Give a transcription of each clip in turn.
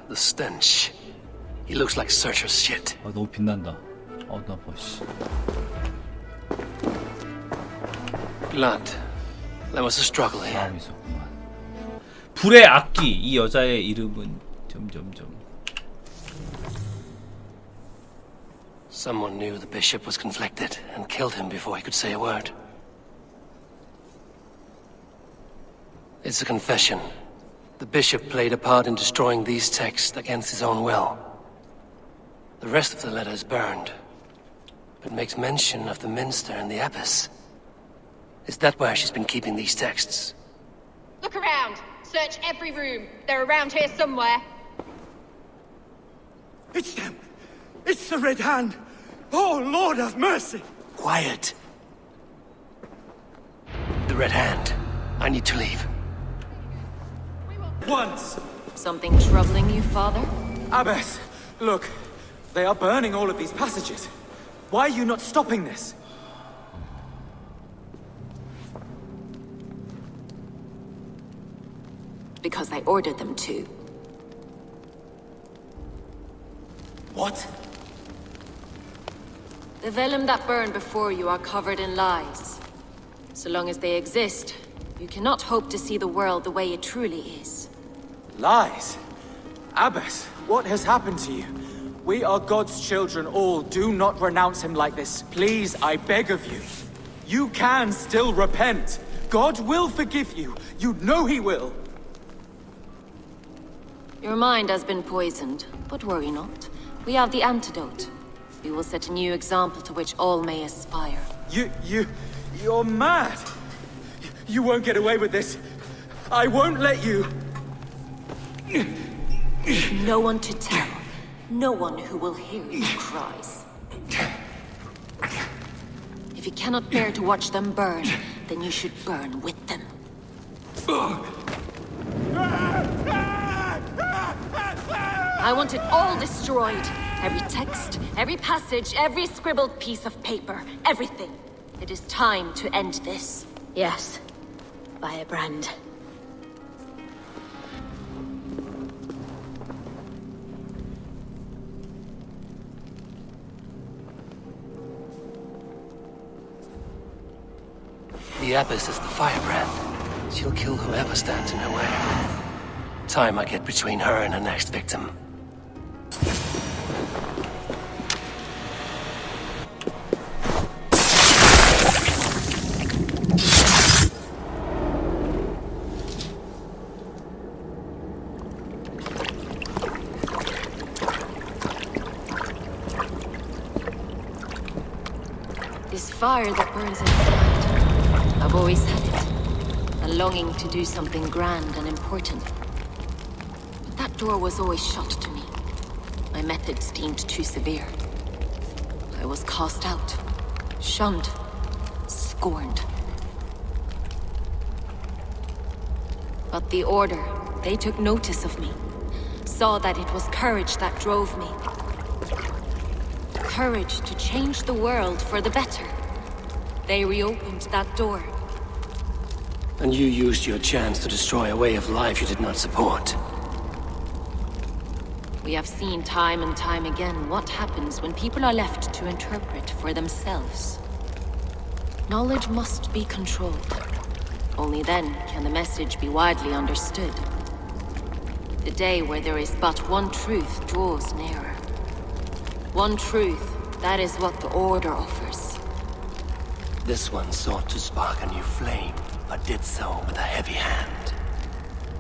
The stench. He looks like Searcher's shit. 아, 너무 빛난다. 나 봐, 씨. Blood. There was a struggle here. 마음이 있었구만. 불의 악기. 이 여자의 이름은 점점점. Someone knew the bishop was conflicted and killed him before he could say a word. It's a confession. The bishop played a part in destroying these texts against his own will. The rest of the letter is burned, but makes mention of the minster and the abbess. Is that where she's been keeping these texts? Look around. Search every room. They're around here somewhere. It's them! It's the Red Hand! Oh, Lord have mercy! Quiet. The Red Hand. I need to leave. Once! Something troubling you, Father? Abbess, look. They are burning all of these passages. Why are you not stopping this? Because I ordered them to. What? The vellum that burned before you are covered in lies. So long as they exist, you cannot hope to see the world the way it truly is. Lies? Abbess, what has happened to you? We are God's children all. Do not renounce him like this. Please, I beg of you. You can still repent. God will forgive you. You know he will. Your mind has been poisoned, but worry not. We have the antidote. We will set a new example to which all may aspire. You're mad. You won't get away with this. I won't let you. No one to tell. No one who will hear your cries. If you cannot bear to watch them burn, then you should burn with them. I want it all destroyed. Every text, every passage, every scribbled piece of paper, everything. It is time to end this. Yes. By a brand. The abbess is the firebrand. She'll kill whoever stands in her way. Time I get between her and her next victim. This fire that burns inside, I've always had it. A longing to do something grand and important. But that door was always shut to me. My methods deemed too severe. I was cast out, shunned, scorned. But the Order, they took notice of me. Saw that it was courage that drove me. Courage to change the world for the better. They reopened that door. And you used your chance to destroy a way of life you did not support. We have seen time and time again what happens when people are left to interpret for themselves. Knowledge must be controlled. Only then can the message be widely understood. The day where there is but one truth draws nearer. One truth, that is what the Order offers. This one sought to spark a new flame, but did so with a heavy hand,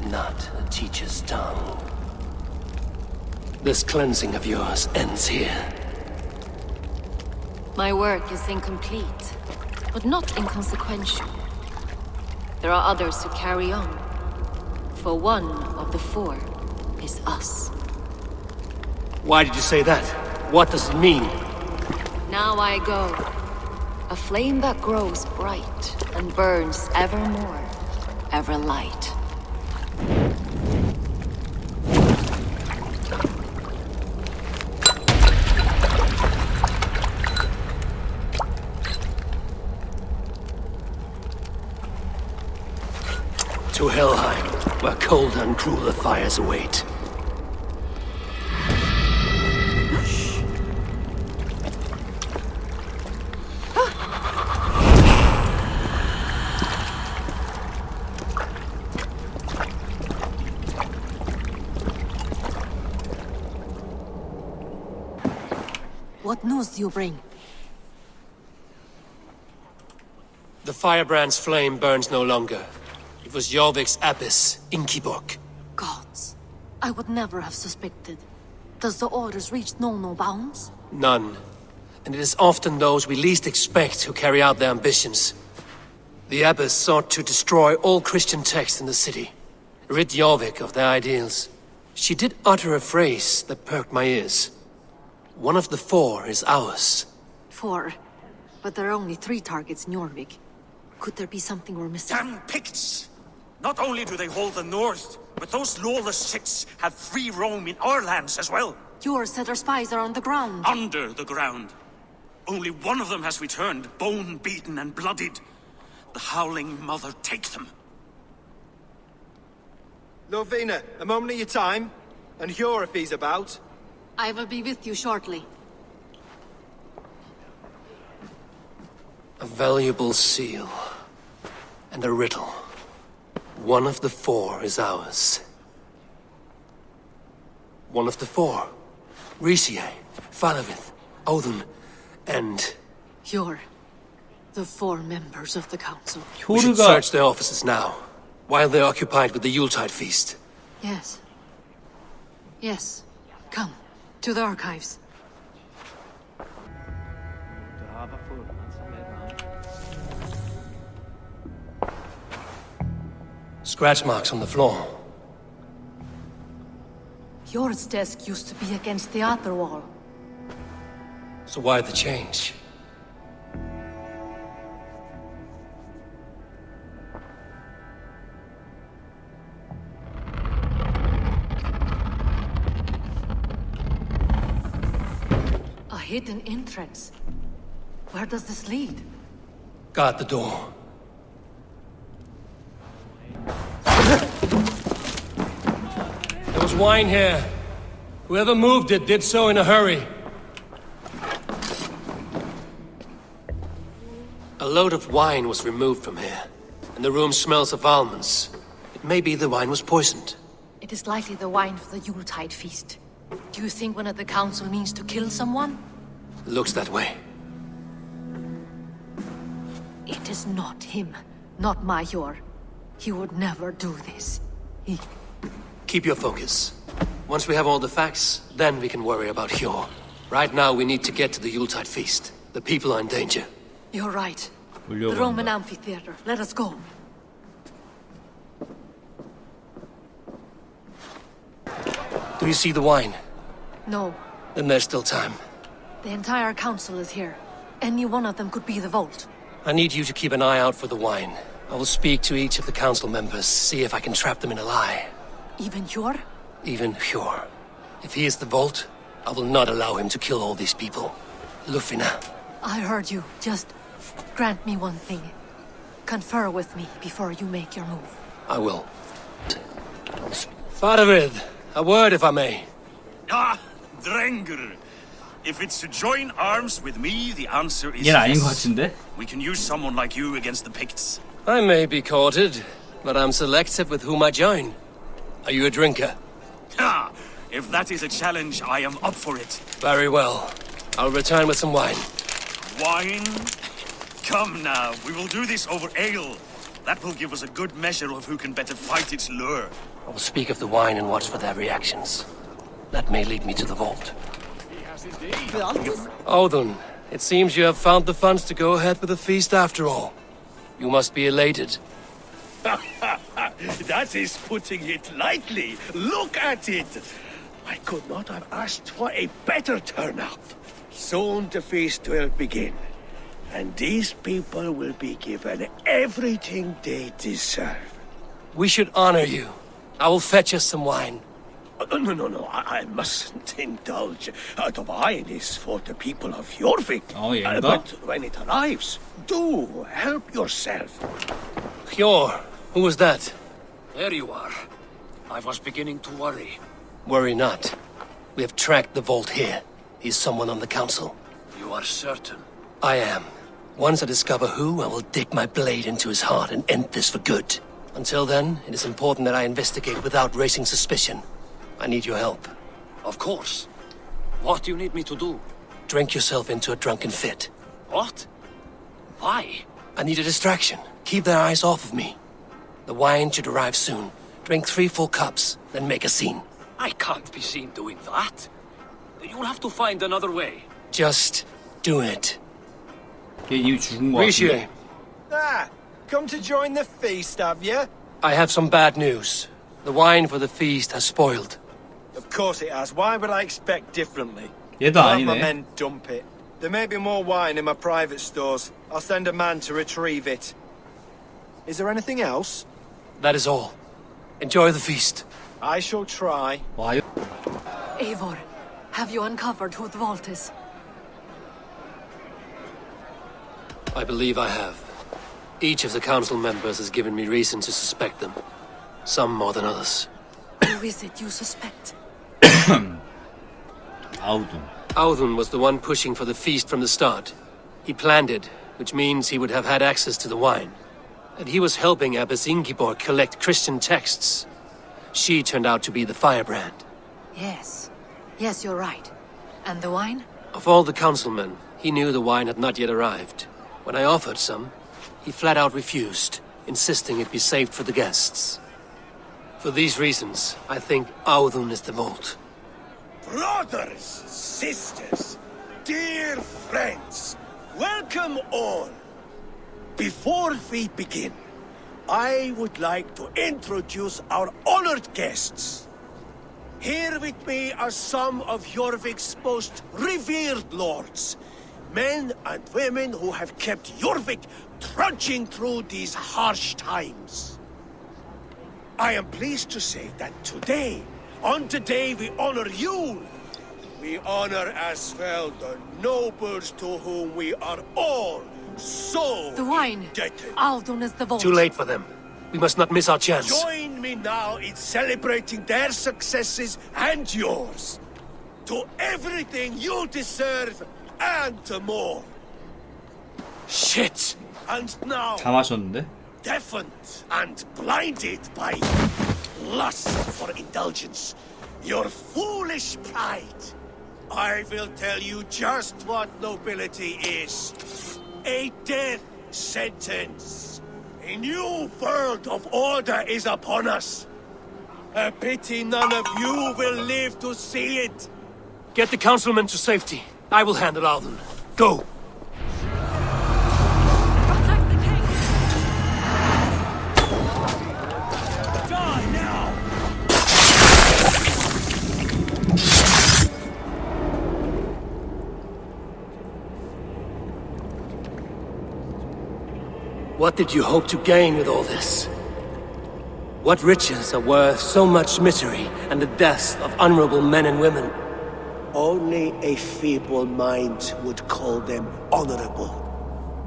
not a teacher's tongue. This cleansing of yours ends here. My work is incomplete, but not inconsequential. There are others who carry on. For one of the four is us. Why did you say that? What does it mean? Now I go. A flame that grows bright and burns ever more, ever light. To Helheim, where colder and crueler fires await. What news do you bring? The firebrand's flame burns no longer. It was Jorvik's abyss, Inkiborg. Gods. I would never have suspected. Does the orders reach no bounds? None. And it is often those we least expect who carry out their ambitions. The abbess sought to destroy all Christian texts in the city, rid Jorvik of their ideals. She did utter a phrase that perked my ears. One of the 4 is ours. 4. But there are only 3 targets in Jorvik. Could there be something we're missing? Damn Picts! Not only do they hold the north, but those lawless sects have free roam in our lands as well. Yours said our spies are on the ground. Under the ground. Only one of them has returned, bone-beaten and bloodied. The Howling Mother take them. Lovina, a moment of your time. And Hjor if he's about. I will be with you shortly. A valuable seal. And a riddle. One of the 4 is ours. One of the 4. Risie, Falavith, Odin, and... Hjor. The 4 members of the council. We should 효르가 search their offices now, while they're occupied with the Yuletide feast. Yes. Yes. Come. To the archives. Scratch marks on the floor. Hjor's desk used to be against the other wall. So why the change? A hidden entrance. Where does this lead? Guard the door. There was wine here. Whoever moved it did so in a hurry. A load of wine was removed from here, and the room smells of almonds. It may be the wine was poisoned. It is likely the wine for the Yuletide feast. Do you think one of the council means to kill someone? Looks that way. It is not him, not my Hjor. He would never do this. He... Keep your focus. Once we have all the facts, then we can worry about Hjor. Right now, we need to get to the Yuletide feast. The people are in danger. You're right. The 몰려간다. Roman amphitheater. Let us go. Do you see the wine? No. Then there's still time. The entire council is here. Any one of them could be the vault. I need you to keep an eye out for the wine. I will speak to each of the council members, see if I can trap them in a lie. Even Hjor? Even Hjor. If he is the vault, I will not allow him to kill all these people. Lufina. I heard you. Just grant me one thing. Confer with me before you make your move. I will. Faravid, a word if I may. Ah, Drengr. If it's to join arms with me, the answer is 얘는 아닌 것 yes. 같은데? We can use someone like you against the Picts. I may be courted, but I'm selective with whom I join. Are you a drinker? Ha! If that is a challenge, I am up for it. Very well. I'll return with some wine. Wine? Come now, we will do this over ale. That will give us a good measure of who can better fight its lure. I will speak of the wine and watch for their reactions. That may lead me to the vault. Odin, it seems you have found the funds to go ahead with the feast after all. You must be elated. That is putting it lightly. Look at it. I could not have asked for a better turnout. Soon the feast will begin, and these people will be given everything they deserve. We should honor you. I will fetch us some wine. No, I mustn't indulge. The wine is for the people of Jorvik. Oh, yeah, But when it arrives, do help yourself. Hjor, who was that? There you are. I was beginning to worry. Worry not. We have tracked the vault here. He's someone on the council. You are certain? I am. Once I discover who, I will dig my blade into his heart and end this for good. Until then, it is important that I investigate without raising suspicion. I need your help. Of course. What do you need me to do? Drink yourself into a drunken fit. What? Why? I need a distraction. Keep their eyes off of me. The wine should arrive soon. Drink 3 full cups, then make a scene. I can't be seen doing that. You'll have to find another way. Just do it. 걔 이미 죽은 거 Rishi, 같은데. Come to join the feast, have you? I have some bad news. The wine for the feast has spoiled. Of course it has. Why would I expect differently? 얘도 I'll have my 아니네. men dump it. There may be more wine in my private stores. I'll send a man to retrieve it. Is there anything else? That is all. Enjoy the feast. I shall try. 와, 이거 Eivor, have you uncovered who the vault is? I believe I have. Each of the council members has given me reason to suspect them. Some more than others. Who is it you suspect? 아우둔. Audun was the one pushing for the feast from the start. He planned it, which means he would have had access to the wine. And he was helping Abbess Ingeborg collect Christian texts. She turned out to be the firebrand. Yes. Yes, you're right. And the wine? Of all the councilmen, he knew the wine had not yet arrived. When I offered some, he flat out refused, insisting it be saved for the guests. For these reasons, I think Audun is the vault. Brothers, sisters, dear friends, welcome all. Before we begin, I would like to introduce our honored guests. Here with me are some of Jorvik's most revered lords, men and women who have kept Jorvik trudging through these harsh times. I am pleased to say that today, on the day we honor you, we honor as well the nobles to whom we are all so The wine! indebted. Audun is the vault. Too late for them. We must not miss our chance. Join me now in celebrating their successes and yours. To everything you deserve and more. Shit! And now, 다 마셨는데? deafened and blinded by lust for indulgence, your foolish pride, I will tell you just what nobility is. A death sentence. A new world of order is upon us. A pity none of you will live to see it. Get the councilmen to safety. I will handle Audun. Go! Protect the king! Die now! What did you hope to gain with all this? What riches are worth so much misery and the deaths of honorable men and women? Only a feeble mind would call them honorable.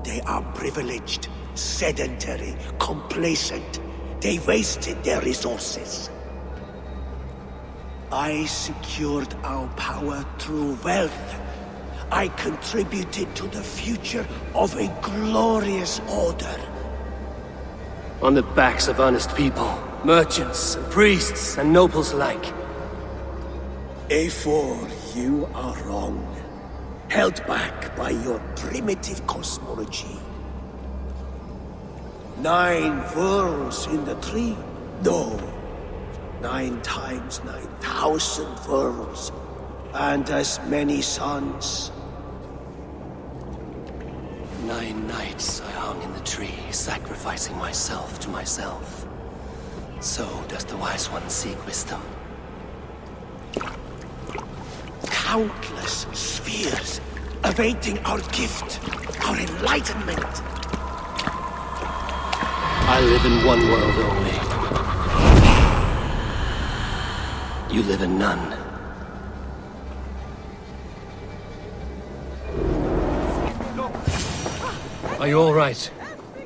They are privileged, sedentary, complacent. They wasted their resources. I secured our power through wealth. I contributed to the future of a glorious order. On the backs of honest people, merchants, and priests, and nobles alike. Eivor, you are wrong. Held back by your primitive cosmology. 9 worlds in the tree? No. 9 times 9,000 worlds. And as many suns. 9 nights I hung in the tree, sacrificing myself to myself. So does the wise one seek wisdom. Countless spheres awaiting our gift, our enlightenment. I live in one world only. You live in none. Are you all right?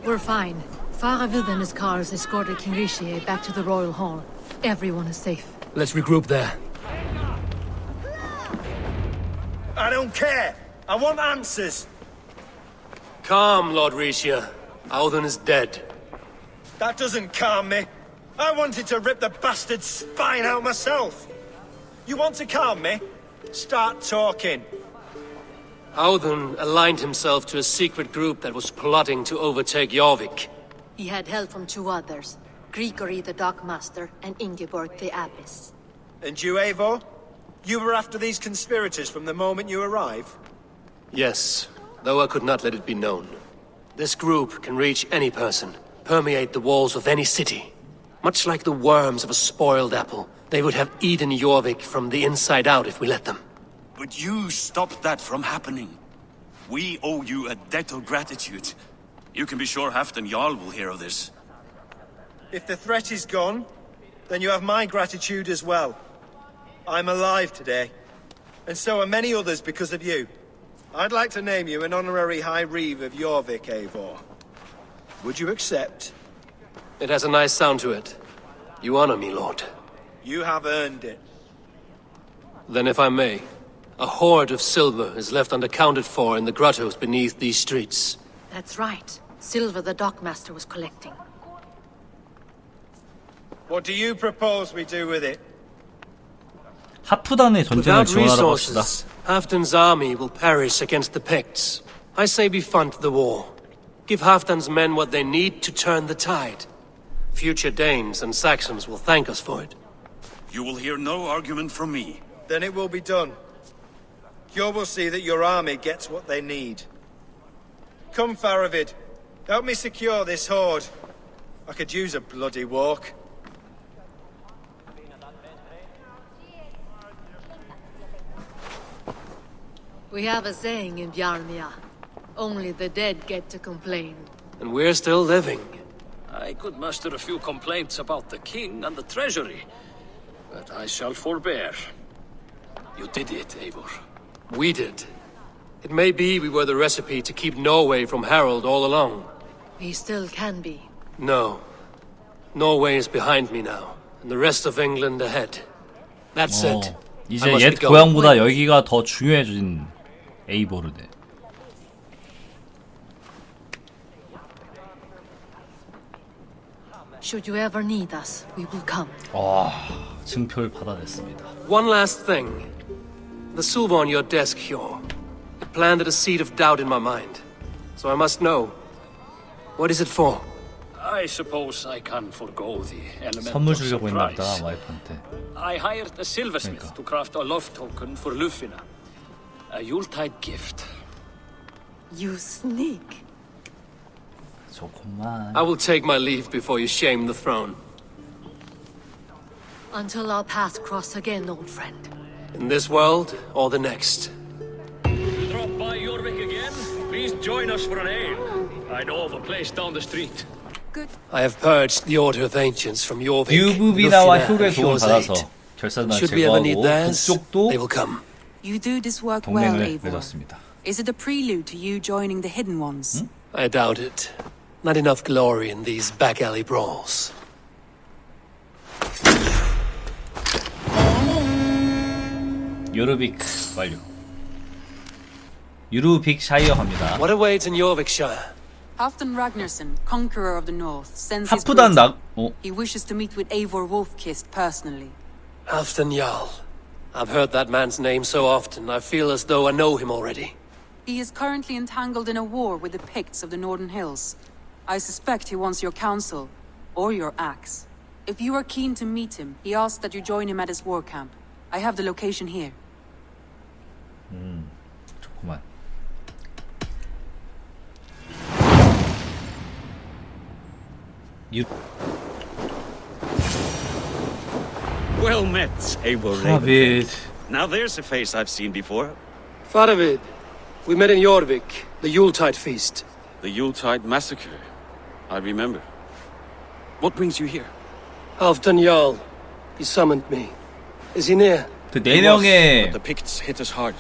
We're fine. Faravid and his cars escorted King Rishi back to the royal hall. Everyone is safe. Let's regroup there. I don't care. I want answers. Calm, Lord Rishia. Audun is dead. That doesn't calm me. I wanted to rip the bastard's spine out myself. You want to calm me? Start talking. Audun aligned himself to a secret group that was plotting to overtake Jorvik. He had help from two others, Grigory the Dockmaster and Ingeborg the Abbess. And you, Eivor? You were after these conspirators from the moment you arrived? Yes, though I could not let it be known. This group can reach any person, permeate the walls of any city. Much like the worms of a spoiled apple, they would have eaten Jorvik from the inside out if we let them. But you stopped that from happening. We owe you a debt of gratitude. You can be sure Halfdan Jarl will hear of this. If the threat is gone, then you have my gratitude as well. I'm alive today, and so are many others because of you. I'd like to name you an honorary High Reeve of Jorvik, Eivor. Would you accept? It has a nice sound to it. You honor me, Lord. You have earned it. Then if I may, a hoard of silver is left unaccounted for in the grottos beneath these streets. That's right. Silver the Dockmaster was collecting. What do you propose we do with it? 하프단의 전쟁을 Without 지원하라고 합시다. resources, Halfdan's army will perish against the Picts. I say we fund the war. Give Halfdan's men what they need to turn the tide. Future Danes and Saxons will thank us for it. You will hear no argument from me. Then it will be done. You will see that your army gets what they need. Come, Faravid. Help me secure this hoard. I could use a bloody walk. We have a saying in Bjarmia. Only the dead get to complain. And we're still living. I could muster a few complaints about the king and the treasury, but I shall forbear. You did it, Eivor. We did. It may be we were the recipe to keep Norway from Harold all along. We still can be. No. Norway is behind me now, and the rest of England ahead. That's it. 이제 옛 고향보다 여기가 더 중요해진 에이보르네. Should you ever need us, we will come. 증표를 받아냈습니다. One last thing. The silver on your desk, Hjor. It planted a seed of doubt in my mind. So I must know. What is it for? I suppose I can forgo the element 선물 of 주려고 했나 보다, surprise. 와이프한테. I hired a silversmith to craft a love token for Lufina. A Yuletide gift. You sneak. 좋구만. I will take my leave before you shame the throne. Until our paths cross again, old friend. In this world or the next. You drop by Jorvik again? Please join us for an ale. I know of a place down the street. Good. I have purged the Order of Ancients from Jorvik, 유부비나와 Lufina, 효의 and 도움을 Hjor's 받아서 aid. 결사단을 Should we ever need 제거하고 theirs, 북쪽도 they will come. You do this work well, 동맹을 Eivor. 맺었습니다. Is it a prelude to you joining the Hidden Ones? I doubt it. Not enough glory in these back alley brawls. 유르빅 완료. 유르빅샤이어 갑니다. What awaits in Jorvikshire? Halfdan Ragnarsson, conqueror of the north, sends his 하프단 greeting. 어? He wishes to meet with Eivor Wolfkist personally. Halfdan Jarl. I've heard that man's name so often, I feel as though I know him already. He is currently entangled in a war with the Picts of the Northern Hills. I suspect he wants your counsel, or your axe. If you are keen to meet him, he asks that you join him at his war camp. I have the location here. 좋구만. Well met, Eivor. 하빗. Now there's a face I've seen before. Faravid, we met in Jorvik, the Yuletide feast. The Yuletide massacre. I remember. What brings you here? Halfdan Jarl. He summoned me. Is he near? 그 네 명의 But the Picts hit us hard.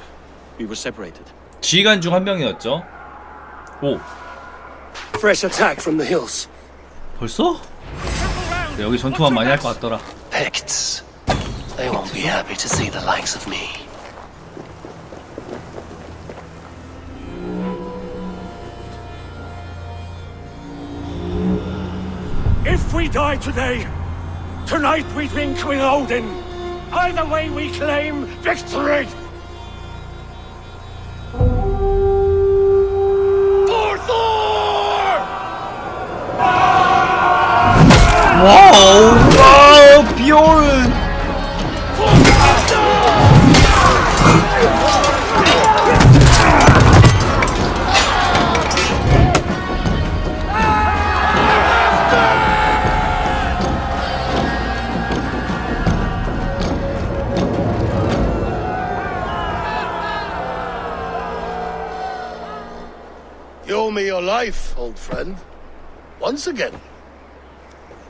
We were separated. 지휘관 중 한 명이었죠. 오, Fresh attack from the hills. 벌써? 여기 전투만 많이 할 것 같더라. Picts. They won't be happy to see the likes of me. If we die today, tonight we drink with Odin. Either way we claim victory! For Thor! 와우, 비올은. You owe me your life, old friend. Once again.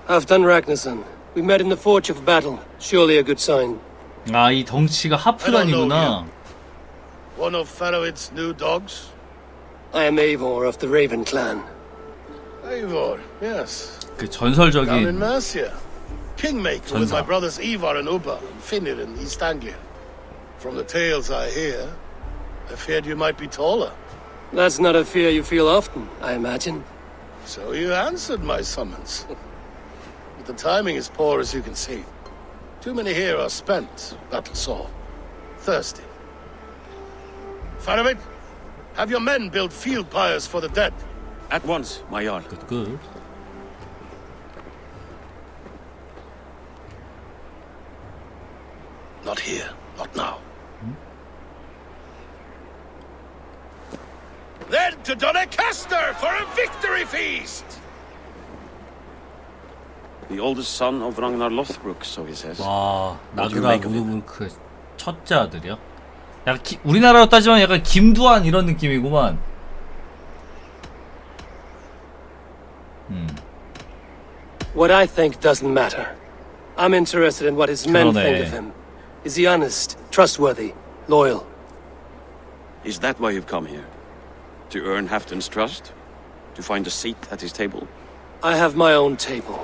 Halfdan Ragnarsson. We met in the forge of battle. Surely a good sign. 아, 이 덩치가 하프단이구나. One of Faroid's new dogs? I am Eivor of the Raven clan. Eivor, yes. 그 Down in 전설적인 Mercia. Kingmaker with 전사. my brothers Ivar and Ubba and Finir in East Anglia. From the tales I hear, I feared you might be taller. That's not a fear you feel often, I imagine. So you answered my summons. But the timing is poor, as you can see. Too many here are spent, battle sore, thirsty. Faramir, have your men build field pyres for the dead. At once, my Jarl. good. Not here, not now. Then to Doncaster for a victory feast! The oldest son of Ragnar Lothbrok, so he says. 와, What do you 나그라 make of it? 루브르크의 첫째 아들이야? 약간 우리나라로 따지면 약간 김두한 이런 느낌이구만. What I think doesn't matter. I'm interested in what his men 그러네. think of him. Is he honest, trustworthy, loyal? Is that why you've come here? To earn Halfdan's trust? To find a seat at his table? I have my own table.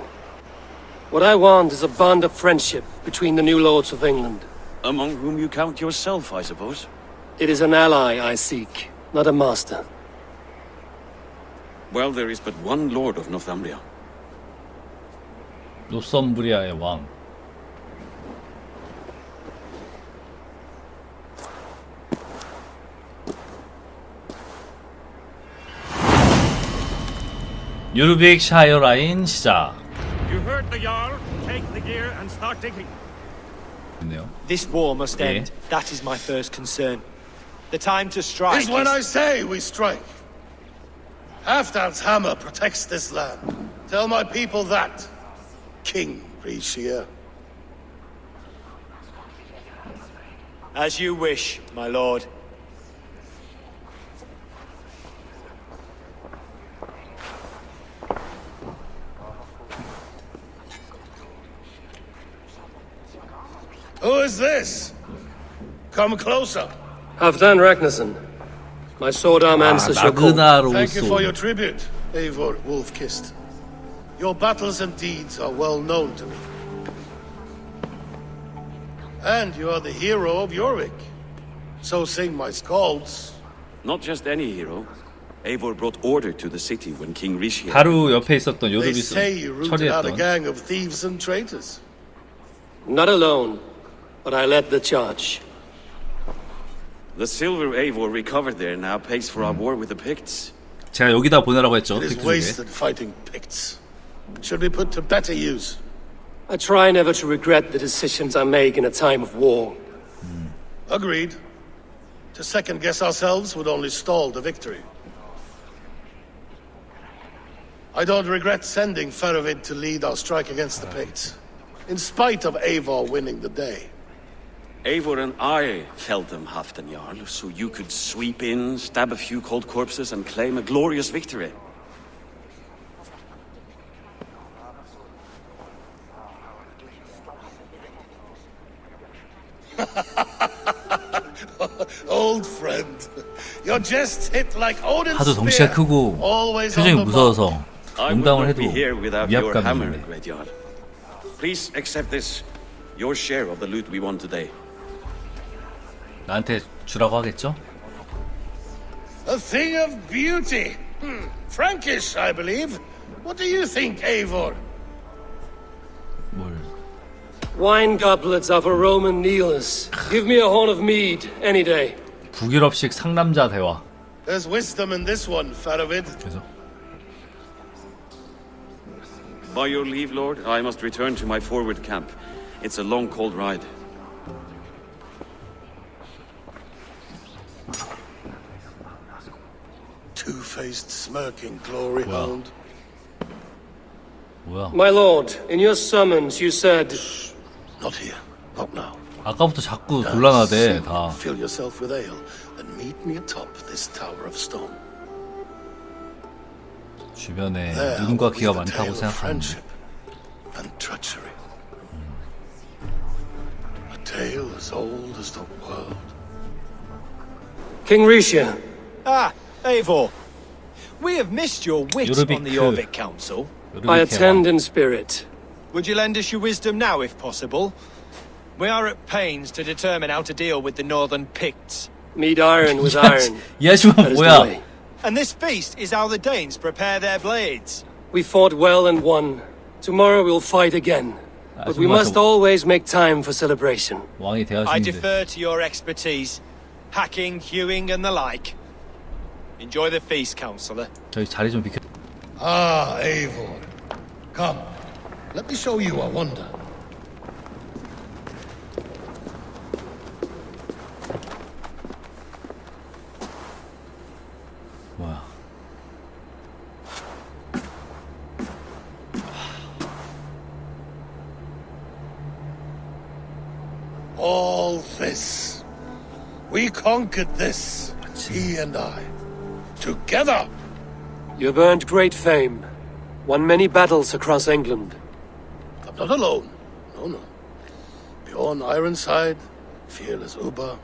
What I want is a bond of friendship between the new lords of England. Among whom you count yourself, I suppose? It is an ally I seek, not a master. Well, there is but one lord of Northumbria. 노썸브리아의 왕. 유르빅샤이어 라인 시작. You heard the Jarl. Take the gear and start digging. 있네요. This war must Yeah. end. That is my first concern. The time to strike Is when I say we strike. Halfdan's hammer protects this land. Tell my people that, King Rishia. As you wish, my lord. Who is this? Come closer. Halfdan Ragnarsson. My sword-arm answers your call. Thank you for your tribute, Eivor Wolf-Kissed. Your battles and deeds are well known to me. And you are the hero of Jorvik. So sing my skalds. Not just any hero. Eivor brought order to the city when King Rishia... 바로 옆에 있었던 They 요르비스 say you rooted out a 처리했던. gang of thieves and traitors. Not alone, but I led the charge. The silver Eivor recovered there now pays for our war with the Picts. 제가 여기다 보내라고 했죠. It is 픽트 wasted fighting Picts. Should be put to better use. I try never to regret the decisions I make in a time of war. Agreed. To second-guess ourselves would only stall the victory. I don't regret sending Faravid to lead our strike against the Picts, in spite of Eivor winning the day. Eivor and I felled them, Halfdan Jarl, so you could sweep in, stab a few cold corpses, and claim a glorious victory. Old friend, your jest hit like Odin's 하도 덩치가 spear, 크고 always on 표정이 the mark. 무서워서 I would 농담을 not 해도 be here without your 위압감이 hammer, 있네. Great Jarl. Please accept this Your share of the loot we won today. 나한테 주라고 하겠죠? A thing of beauty. Frankish, I believe. What do you think, Eivor? 뭘? Wine goblets are for Roman kneelers. Give me a horn of mead any day. 북유럽식 상남자 대화. There's wisdom in this one, Faravid. 그래서 By your leave, Lord, I must return to my forward camp. It's a long, cold ride. Two-faced, smirking glory hound. 뭐야? My lord, in your summons you said... Not here. Not now. 아까부터 자꾸 곤란하대 다. Fill yourself with ale and meet me atop this tower of stone. 주변에 눈과 귀가 많다고 생각하는데. Friendship and treachery. A tale as old as the world. King Risha. Ah, Eivor. We have missed your wit 유르빅 on the Orvik Council. I attend in spirit. Would you lend us your wisdom now, if possible? We are at pains to determine how to deal with the northern Picts. Meet iron with iron. 이 아줌마 That is the 뭐야? way. And this feast is how the Danes prepare their blades. We fought well and won. Tomorrow we'll fight again. But we must always make time for celebration. 왕이 대화 I 중인데. defer to your expertise. Hacking, hewing, and the like. Enjoy the feast, Counselor. 저희 자리 좀 비켜. Ah, Eivor. Come, let me show you a wonder. 뭐야? All this. We conquered this, he and I. Together! You have earned great fame. Won many battles across England. I'm not alone. No. Bjorn Ironside, fearless Uber,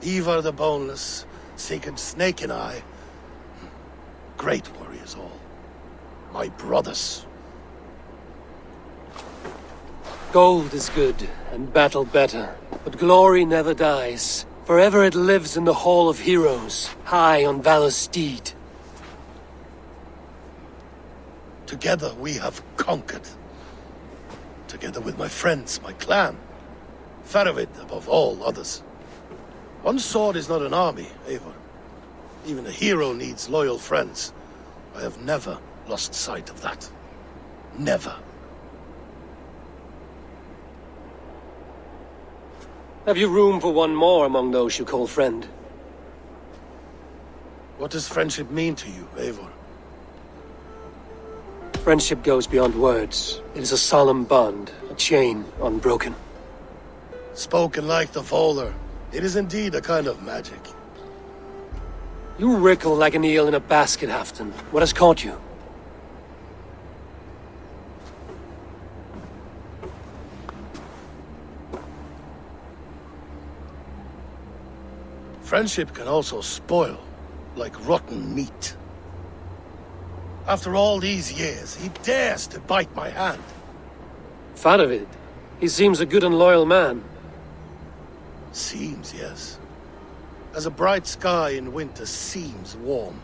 Ivar the Boneless, Sigurd Snake and I. Great warriors all. My brothers. Gold is good, and battle better. But glory never dies. Forever it lives in the Hall of Heroes, high on Valor's steed. Together we have conquered. Together with my friends, my clan. Faravid above all others. One sword is not an army, Eivor. Even a hero needs loyal friends. I have never lost sight of that. Never. Have you room for one more among those you call friend? What does friendship mean to you, Eivor? Friendship goes beyond words. It is a solemn bond, a chain unbroken. Spoken like the Fowler, it is indeed a kind of magic. You wrinkle like an eel in a basket, Halfton. What has caught you? Friendship can also spoil, like rotten meat. After all these years, he dares to bite my hand. Faravid. He seems a good and loyal man. Seems, yes. As a bright sky in winter seems warm.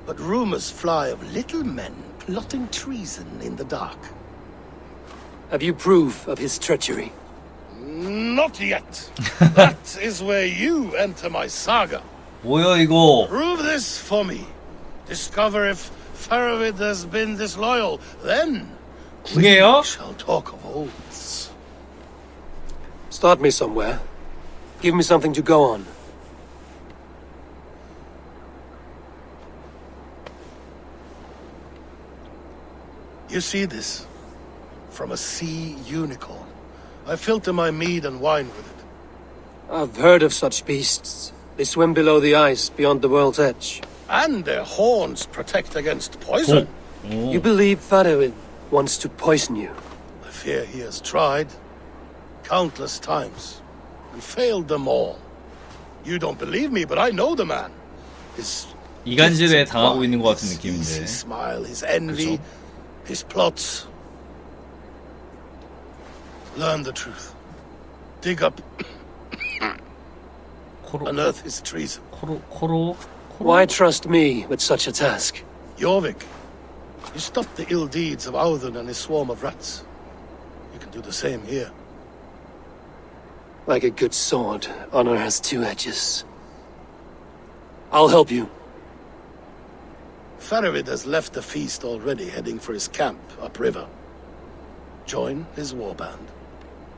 But rumors fly of little men plotting treason in the dark. Have you proof of his treachery? Not yet. That is where you enter my saga. 뭐야 이거? Prove this for me. Discover if Faravid has been disloyal. Then 궁예요? we shall talk of oaths. Start me somewhere. Give me something to go on. You see this? From a sea unicorn. I filter my mead and wine with it. I've heard of such beasts. They swim below the ice, beyond the world's edge. And their horns protect against poison. You believe Faravid wants to poison you? I fear he has tried countless times and failed them all. You don't believe me, but I know the man. His 이간질에 당하고 있는 것 같은 his 느낌인데. easy smile, his envy, his plots. Learn the truth. dig up, 코로 unearth his treason. 코로 Why trust me with such a task? Jorvik, you stopped the ill deeds of Audun and his swarm of rats. You can do the same here. Like a good sword, honor has two edges. I'll help you. Faravid has left the feast already, heading for his camp upriver. Join his warband,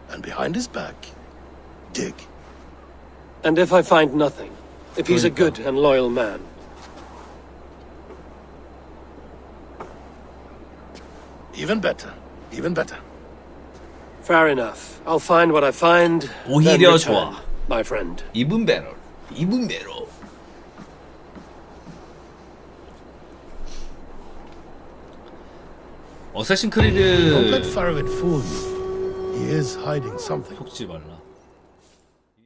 and behind his back, dig. And if I find nothing, if he's a good and loyal man, even better, even better. fair enough. I'll find what I find. 오히려 then 좋아. return, my friend. even better. 어쌔신 Don't let 크리드 Faravid fool you. He is hiding something. 속지 말라.